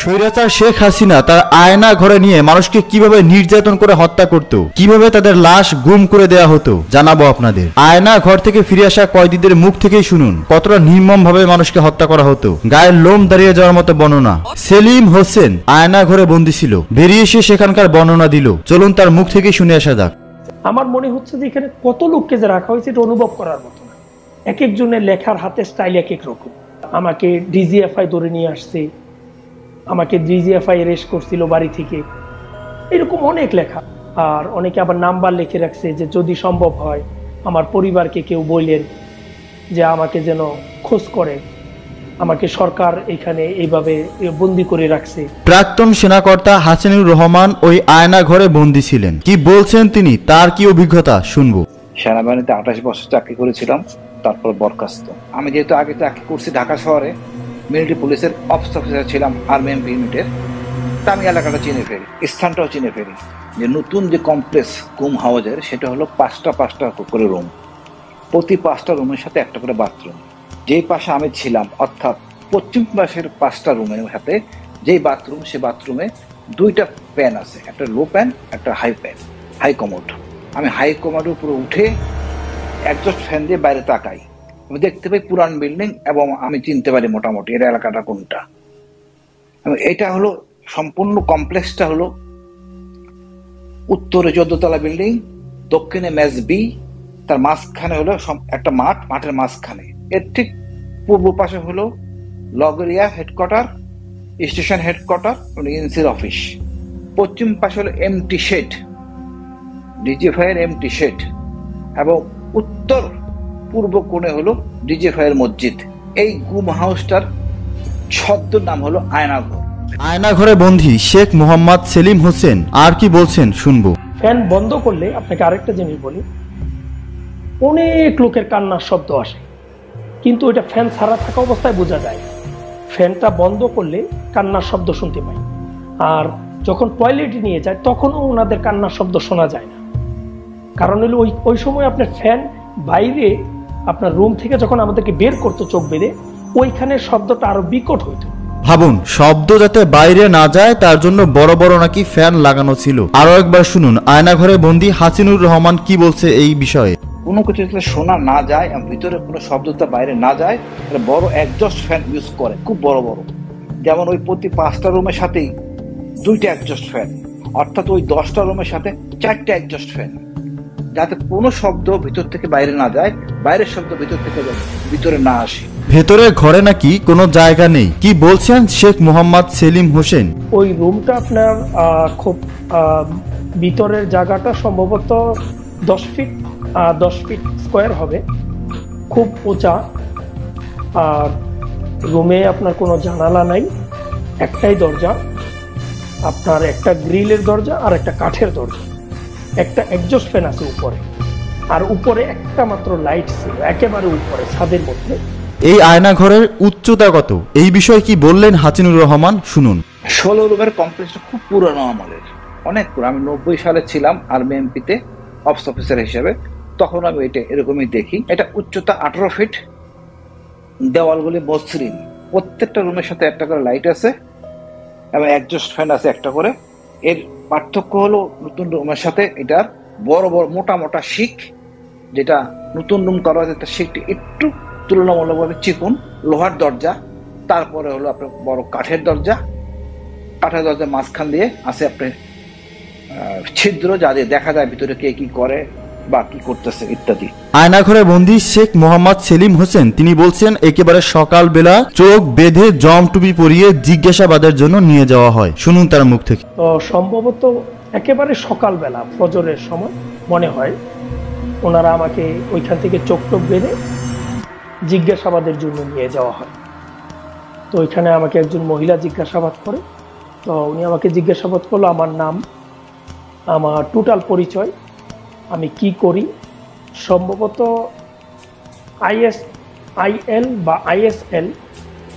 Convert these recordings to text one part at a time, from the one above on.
স্বৈরাচার শেখ হাসিনা তার আয়না ঘরে নিয়ে মানুষকে কিভাবে নির্যাতন করে হত্যা করত, কিভাবে তাদের লাশ গুম করে দেয়া হতো জানাবো আপনাদের। আয়না ঘর থেকে ফিরে আসা কয়েদিদের মুখ থেকেই শুনুন কতটা নির্মম ভাবে মানুষকে হত্যা করা হতো। গায়ের লোম দাঁড়িয়ে যাওয়ার মতো বর্ণনা। সেলিম হোসেন আয়না ঘরে বন্দী ছিল, বেরিয়ে এসে সেখানকার বর্ণনা দিল। চলুন তার মুখ থেকে শুনে আসা যাক। আমার মনে হচ্ছে যে এখানে কত লোককে যে রাখা হয়েছে এটা অনুভব করার মতো না। এক একজনের লেখার হাতের স্টাইল এক এক রকম। আমাকে ডিজিএফআই ধরে নিয়ে আসছে, আমাকে ডিজিএফআই অ্যারেস্ট করছিল বাড়ি থেকে, এরকম অনেক লেখা। আর অনেকে আবার নাম্বার লিখে রাখছে যে যদি সম্ভব হয় আমার পরিবারকে কেউ বললেন যে আমাকে যেন খোঁজ করে, আমাকে সরকার এখানে এইভাবে বন্দি করে রাখছে। প্রাক্তন সেনাকর্তা হাসিনুর রহমান ওই আয়না ঘরে বন্দী ছিলেন। কি বলছেন তিনি, তার কি অভিজ্ঞতা শুনবো। সেনাবাহিনীতে 28 বছর চাকরি করেছিলাম, তারপর বরখাস্ত। আমি যেহেতু আগে চাকরি করছি ঢাকা শহরে, মিলিটারি পুলিশের অফিসার ছিলাম আর্মি এমপি ইউনিটের, তা আমি এলাকাটা চিনে ফেলি, স্থানটাও চিনে ফেলি। যে নতুন যে কমপ্লেক্স গুম হাউজের, সেটা হলো পাঁচটা করে রুম, প্রতি 5টা রুমের সাথে একটা করে বাথরুম। যেই পাশে আমি ছিলাম, অর্থাৎ পশ্চিম পাশের 5টা রুমের সাথে যেই বাথরুম, সে বাথরুমে 2টা প্যান আছে, একটা লো প্যান, একটা হাই কমোড। আমি হাই কমোডের উপরে উঠে একজস্ট ফ্যান দিয়ে বাইরে তাকাই, আমি দেখতে পাই পুরান বিল্ডিং এবং আমি চিনতে পারি মোটামুটি এর এলাকাটা কোনটা। এটা হলো সম্পূর্ণ কমপ্লেক্সটা হলো উত্তরে 14তলা বিল্ডিং, দক্ষিণে ম্যাচ বি, তার মাঝখানে হলো একটা মাঠের মাঝখানে। এর ঠিক পূর্ব পাশে হলো লগরিয়া হেডকোয়ার্টার, স্টেশন হেডকোয়ার্টার, এনসির অফিস। পশ্চিম পাশে হলো এমটি শেড, ডিজিএফআই এর এমটি শেড, এবং উত্তর পূর্ব কোণে হলো ডিজিএফআই এর মসজিদ। এই গুম হাউসটার ছদ্ম নাম হলো আয়নাঘর। আয়নাঘরে বন্দী শেখ মোহাম্মদ সেলিম হোসেন আর কি বলছেন শুনবো। ফ্যান বন্ধ করলে আপনাকে আরেকটা জিনিস বলি, অনেক লোকের কান্নার শব্দ আসে, কিন্তু ওইটা ফ্যান ছাড়া থাকা অবস্থায় বোঝা যায়। ফ্যানটা বন্ধ করলে কান্নার শব্দ শুনতে পাই। আর যখন টয়লেটে নিয়ে যায় তখনও ওনাদের কান্নার শব্দ শোনা যায় না। কারণ হলো ওই সময় আপনার ফ্যান বাইরে আপনার রুম থেকে যখন আমাদেরকে বের করতো চোখ বেঁধে, ওইখানে শব্দটা আরো বিকট হইতো। ভাবুন, শব্দ যাতে বাইরে না যায় তার জন্য বড় বড় নাকি ফ্যান লাগানো ছিল। আরো একবার শুনুন আয়নাঘরে বন্দী হাসিনুর রহমান কি বলছে এই বিষয়ে। কোনো কিছু যাতে শোনা না যায়, ভিতরে কোনো শব্দটা বাইরে না যায়, বড় একজস্ট ফ্যান ইউজ করে, খুব বড় বড়। যেমন ওই প্রতি 5টা রুমের সাথেই 2টা একজস্ট ফ্যান, অর্থাৎ ওই 10টা রুমের সাথে 4টা একজস্ট ফ্যান, যাতে কোনো শব্দ ভিতর থেকে বাইরে না যায়, বাইরের শব্দ ভিতর থেকে ভিতরে না আসে। ভেতরে ঘরে নাকি কোনো জায়গা নেই, কি বলছেন শেখ মোহাম্মদ সেলিম হোসেন। ওই রুমটা আপনার খুব ভিতরের জায়গাটা সম্ভবত 10 ফিট স্কোয়ার হবে, খুব উঁচা। আর রুমে আপনার কোনো জানালা নাই, একটাই দরজা, আপনার একটা গ্রিলের দরজা আর একটা কাঠের দরজা, একটা এক্সজস্ট ফ্যান আছে উপরে, আর উপরে একটা মাত্র লাইট ছিল একেবারে উপরে ছাদের মধ্যে। এই আয়নাঘরের উচ্চতা কত, এই বিষয়ে কি বললেন হাসিনুর রহমান শুনুন। 16 রুমের কমপ্লেক্সটা খুব পুরনো আমলের, অনেক পুরো। আমি 90 সালে ছিলাম আর্মি এমপিতে অফিসার হিসেবে, তখন আমি এটা এরকমই দেখি। এটা উচ্চতা 18 ফিট, দেওয়ালগুলি মসৃণ, প্রত্যেকটা রুমের সাথে একটা করে লাইট আছে এবং একজস্ট ফ্যান আছে একটা করে। এর পার্থক্য হলো নতুন রুমের সাথে এটার বড় বড় মোটা মোটা শিক, যেটা নতুন রুম করা হয়েছে তার শিকটি একটু তুলনামূলকভাবে চিকন, লোহার দরজা, তারপরে হলো আপনার বড় কাঠের দরজা মাঝখান দিয়ে আছে আপনার ছিদ্র, যা দিয়ে দেখা যায় ভিতরে কে কি করে বা কি করতেছে ইত্যাদি। আয়নাঘরে বন্দী শেখ মোহাম্মদ সেলিম হোসেন তিনি বলছেন একেবারে সকালবেলা চোখ বেঁধে জমটুপি পরিয়ে জিজ্ঞাসাবাদের জন্য নিয়ে যাওয়া হয়। শুনুন তার মুখ থেকে। তো সম্ভবত একেবারে সকালবেলা ফজরের সময় মনে হয় ওনারা আমাকে ওইখান থেকে চোখ বেঁধে জিজ্ঞাসাবাদের জন্য নিয়ে যাওয়া হয়। তো ওইখানে আমাকে একজন মহিলা জিজ্ঞাসাবাদ করে। তো উনি আমাকে জিজ্ঞাসাবাদ করলো আমার নাম, আমার টোটাল পরিচয়, আমি কি করি, সম্ভবত ISIL বা ISL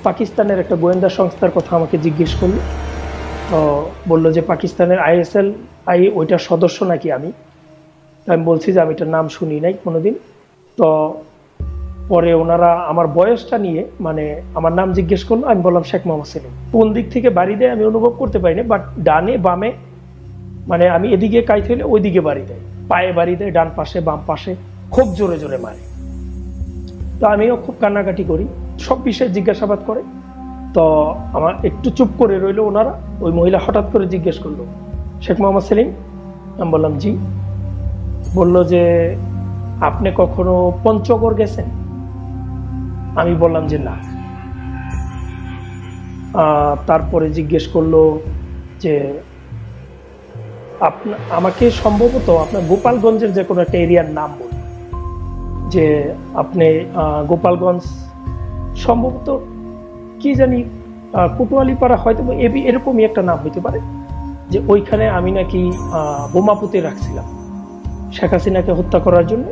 পাকিস্তানের একটা গোয়েন্দা সংস্থার কথা আমাকে জিজ্ঞেস করলো। তো বললো যে পাকিস্তানের ISL ওইটার সদস্য নাকি আমি। তো আমি বলছি যে আমি এটার নাম শুনি নাই কোনোদিন। তো পরে ওনারা আমার বয়সটা নিয়ে মানে আমার নাম জিজ্ঞেস করলো, আমি বললাম শেখ মোহাম্মদ সেলিম। কোন দিক থেকে বাড়ি দেয় আমি অনুভব করতে পারিনি, বাট ডানে বামে মানে আমি এদিকে কাইতে হলে ওইদিকে বাড়ি দেয়, পায়ে বাড়ি দেয়, ডান পাশে বাম পাশে খুব জোরে জোরে মারে। তো আমিও খুব কান্নাকাটি করি, সব বিষয়ে জিজ্ঞাসাবাদ করে। তো আমার একটু চুপ করে রইলো ওনারা। ওই মহিলা হঠাৎ করে জিজ্ঞেস করলো, শেখ মোহাম্মদ সেলিম? আমি বললাম জি। বললো যে আপনি কখনো পঞ্চগড় গেছেন? আমি বললাম যে না। তারপরে জিজ্ঞেস করলো যে আমাকে সম্ভবত আপনার গোপালগঞ্জের যে কোনো একটা এরিয়ার নাম বলুন, যে আপনি গোপালগঞ্জ সম্ভবত কি জানি কোতোয়ালিপাড়া হয়তো এরকমই একটা নাম হইতে পারে, যে ওইখানে আমি নাকি বোমা পুঁতে রাখছিলাম শেখ হাসিনাকে হত্যা করার জন্য।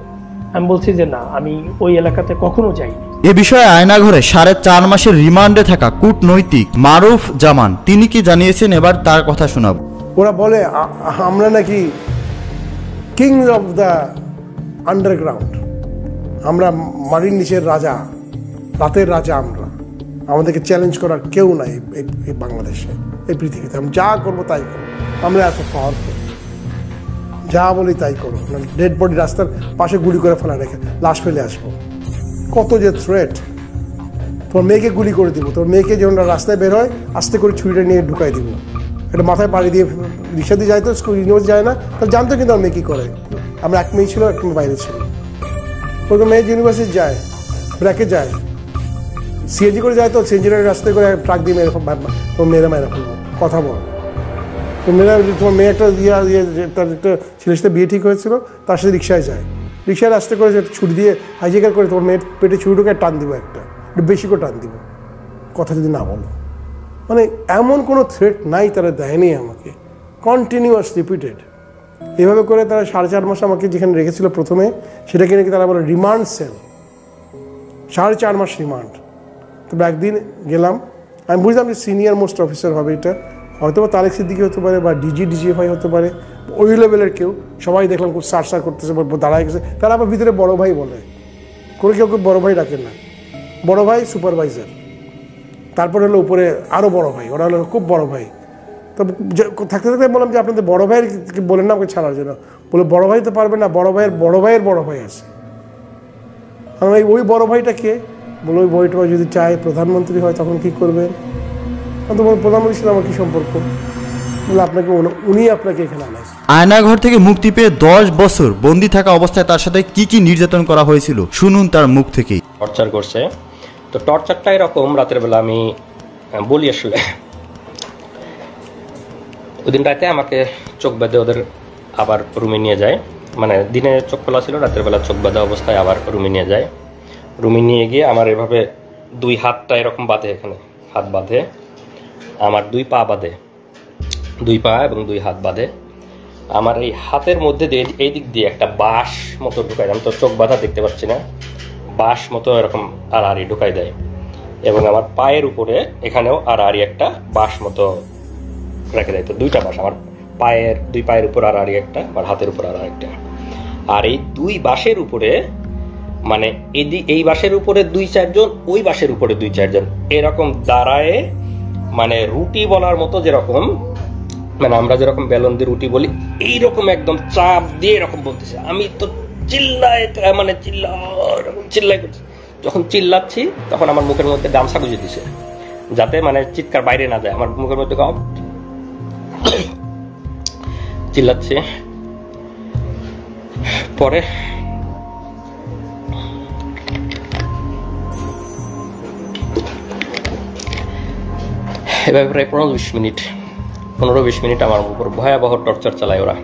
আমি বলছি যে না, আমি ওই এলাকাতে কখনো যাইনি। এ বিষয়ে আয়নাঘরে 4.5 মাসের রিমান্ডে থাকা কূটনৈতিক মারুফ জামান তিনি কি জানিয়েছেন, এবার তার কথা শোনাব। ওরা বলে আমরা নাকি কিং অফ দ্য আন্ডারগ্রাউন্ড, আমরা মাটির নিচের রাজা, রাতের রাজা আমরা, আমাদেরকে চ্যালেঞ্জ করার কেউ নাই এই বাংলাদেশে, এই পৃথিবীতে। আমি যা করবো তাই করবো, আমরা এত পাওয়ারফুল, যা বলি তাই করবো। ডেড বডি রাস্তার পাশে গুলি করে ফেলা রেখে লাশ ফেলে আসবো, কত যে থ্রেট। তোর মেয়েকে গুলি করে দিব, তোর মেয়েকে যখন রাস্তায় বের হয় আস্তে করে ছুরিটা নিয়ে ঢুকাই দিব, এটা মাথায় বাড়ি দিয়ে রিক্সা দিয়ে যায় তো স্কুল ইউনিভার্সিটি যায় না, তাহলে জানতো কিন্তু আমার মেয়ে কী করে। আমরা এক মেয়ে ছিল, এক মেয়ে বাইরে ছিল। ওই মেয়ে ইউনিভার্সিটি যায়, ব্র্যাকে যায়, সিএনজি করে যায় তো সিএনজির রাস্তায় করে ট্রাক দিয়ে মেরে তোমার মেয়েরা মেরে ফেলবো। কথা বল, তোমার মেয়ে একটা তার একটা ছেলের সাথে বিয়ে ঠিক হয়েছিল, তার সাথে রিক্সায় যায়, রিক্সায় রাস্তা করে ছুরি দিয়ে হাইজেকার করে তোমার মেয়ের পেটে ছুরি ঢুকে টান দিব, একটা একটু বেশি করে টান দিব, কথা যদি না বলো। মানে এমন কোনো থ্রেট নাই তারা দেয়নি আমাকে, কন্টিনিউয়াস রিপিটেড। এভাবে করে তারা 4.5 মাস আমাকে যেখানে রেখেছিল প্রথমে, সেটাকে নাকি তারা বলে রিমান্ড সেল, 4.5 মাস রিমান্ড। তবে একদিন গেলাম, আমি বুঝলাম যে সিনিয়র মোস্ট অফিসার হবে এটা, হয়তো বা তারেক সিদ্দিকী হতে পারে বা ডিজিএফআই হতে পারে, ওই লেভেলের কেউ। সবাই দেখলাম খুব সার করতেছে, দাঁড়ায় গেছে। তারা আবার ভিতরে বড় ভাই বলে, করে কেউ বড় ভাই ডাকেন না, বড় ভাই সুপারভাইজার, তারপরে হলো উপরে আরও বড় ভাই, ওরা হলো খুব বড় ভাই। তো থাকতে থাকতে বললাম যে আপনাদের বড় ভাইয়ের বলেন না আমাকে ছাড়ার জন্য। বলে বড় ভাই তো পারবে না, বড় ভাইয়ের বড় ভাই আছে। আমি ওই বড় ভাইটা কে? বলে ওই বইটা যদি চায় প্রধানমন্ত্রী হয় তখন কী করবেন? আমি তো বলি প্রধানমন্ত্রীর সাথে আমার কী সম্পর্ক? বলে আপনাকে উনি আপনাকে এখানে আনাইছে। আয়নাঘর থেকে মুক্তি পেয়ে 10 বছর বন্দী থাকা অবস্থায় তার সাথে কি কি নির্যাতন করা হয়েছিল শুনুন তার মুখ থেকেই। টর্চার করছে, তো টর্চারটা এরকম, রাতের বেলা আমি বলি আসলে ওই দিন রাতে আমাকে চোখ বেঁধে ওদের আবার রুমে নিয়ে যায়, মানে দিনে চোখ খোলা ছিল, রাতের বেলা চোখ বাঁধা অবস্থায় আবার রুমে নিয়ে যায়। রুমে নিয়ে গিয়ে আমার এভাবে 2 হাতটা এরকম বাঁধে, এখানে হাত বাঁধে, আমার 2 পা বাঁধে, 2 পা এবং 2 হাত বাঁধে। আমার এই হাতের মধ্যে দিয়ে এই দিক দিয়ে একটা বাঁশ মতো ঢুকাই, আমি তো চোখ বাঁধা দেখতে পাচ্ছি না, বাঁশ মতো এরকম আড়াআড়ি ঢুকাই দেয়। এবং আমার পায়ের উপরে এখানেও আড়াআড়ি একটা বাঁশ মতো রেখে দেয়। তো 2টা বাঁশ, আমার পায়ের 2 পায়ের উপর আড়াআড়ি একটা, আমার হাতের উপর আড়াআড়ি একটা। আর এই 2 বাঁশের উপরে, মানে এই বাঁশের উপরে 2-4 জন, ওই বাঁশের উপরে 2-4 জন এরকম দাঁড়ায়, মানে রুটি বলার মতো, যেরকম মানে আমরা যেরকম বেলন দিয়ে রুটি বলি, এইরকম একদম চাপ দিয়ে এরকম বলতেছে। আমি তো চিল্লাই করছি। যখন চিল্লাচ্ছি তখন আমার মুখের মধ্যে গামছা গুঁজে দিছে, যাতে মানে চিৎকার বাইরে না যায়। আমার মুখের মধ্যে চিল্লাচ্ছি। পরে এভাবে প্রায় 15-20 মিনিট আমার উপর ভয়াবহ টর্চার চালায় ওরা।